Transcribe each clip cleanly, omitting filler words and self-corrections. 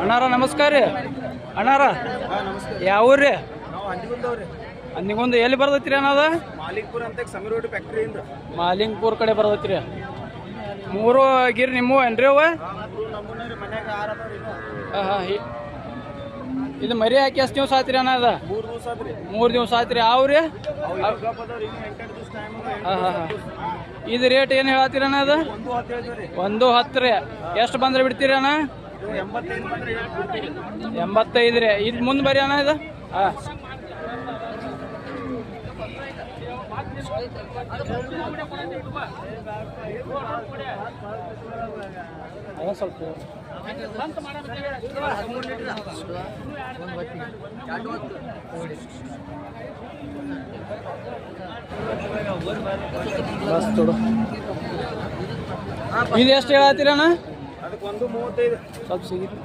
ಅಣ್ಣಾರ ನಮಸ್ಕಾರ ರೀ. ಅಣ್ಣಾರ ಯಾವ ಊರ್ರಿ? ಅಂದಿಗೊಂದು ಎಲ್ಲಿ ಬರ್ತೈತಿ ರೀ ಅಣ್ಣದ? ಮಾಲಿಕ್ಪುರ್ ಅಂತ ಸಮೀರ್ ಫ್ಯಾಕ್ಟ್ರಿಯಿಂದ ಮಾಲಿಂಗ್ಪುರ್ ಕಡೆ ಬರ್ತೈತಿ ರೀ. ಮೂರು ಗಿರ್ ನಿಮ್ಮ ಏನ್ರಿ ಅವ? ಇದು ಮರಿ ಹಾಕಿ ಎಷ್ಟು ದಿವಸ ಆಯ್ತು ರೀ ಅಣ್ಣ? ಅದ 3 ದಿವಸ ಆಯ್ತು ರೀ. ಅವ್ರಿ ಇದು ರೇಟ್ ಏನು ಹೇಳತ್ತೀರ ಅಣ್ಣ? ಅದು 110 ರೀ. ಎಷ್ಟು ಬಂದ್ರೆ ಬಿಡ್ತೀರಿ ಅಣ್ಣ? 85 ರೀ. ಇದು ಮುಂದೆ ಬರೀ ಅಣ್ಣ ಇದು. ಹಾಂ ಸ್ವಲ್ಪ ಇದು ಎಷ್ಟು ಹೇಳತ್ತೀರಣ್ಣ? ಸ್ವಲ್ಪ ಸಿಗಿರಿ.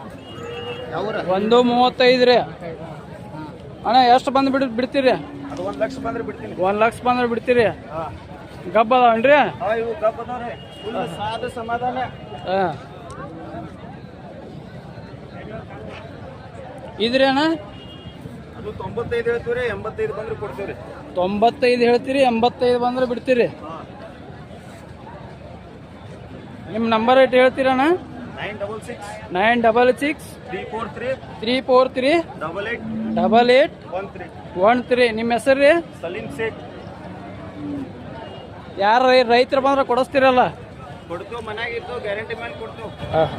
135 ರೀ ಅಣ್ಣ. ಎಷ್ಟು ಬಂದು ಬಿಡ್ತೀರಿ? 1 ಲಕ್ಷ ಬಂದ್ರೆ ಬಿಡ್ತೀನಿ. 1 ಲಕ್ಷ ಬಂದ್ರೆ ಬಿಡ್ತೀರಿ? ಗಬ್ಬ ಅದಾವನ್ರಿ? ಸಮಾಧಾನ. ಹಾಂ ಇದ್ರಿ ಅಣ್ಣ? ಅದು 95 ಹೇಳ್ತೀವಿ. 85 ಬಂದ್ರೆ ಕೊಡ್ತೀವಿ. 95 ಹೇಳ್ತೀರಿ, 85 ಬಂದ್ರೆ ಬಿಡ್ತೀರಿ? ನಿಮ್ಮ ನಂಬರ್ ಏಟ್ ಹೇಳ್ತೀರಣ್ಣ? 966 343 8813. ನಿಮ್ಮ ಹೆಸರು ರೀ? ಸಲೀಂ ಸೇಠ್. ಯಾರು ರೈತರು ಬಂದ್ರೆ ಕೊಡಿಸ್ತೀರಲ್ಲ? ಕೊಡ್ತೀವಿ, ಮನ್ಯಾಗ ಇತ್ತು ಗ್ಯಾರಂಟಿ ಮೇಲೆ ಕೊಡ್ತೀವಿ. ಹಾಂ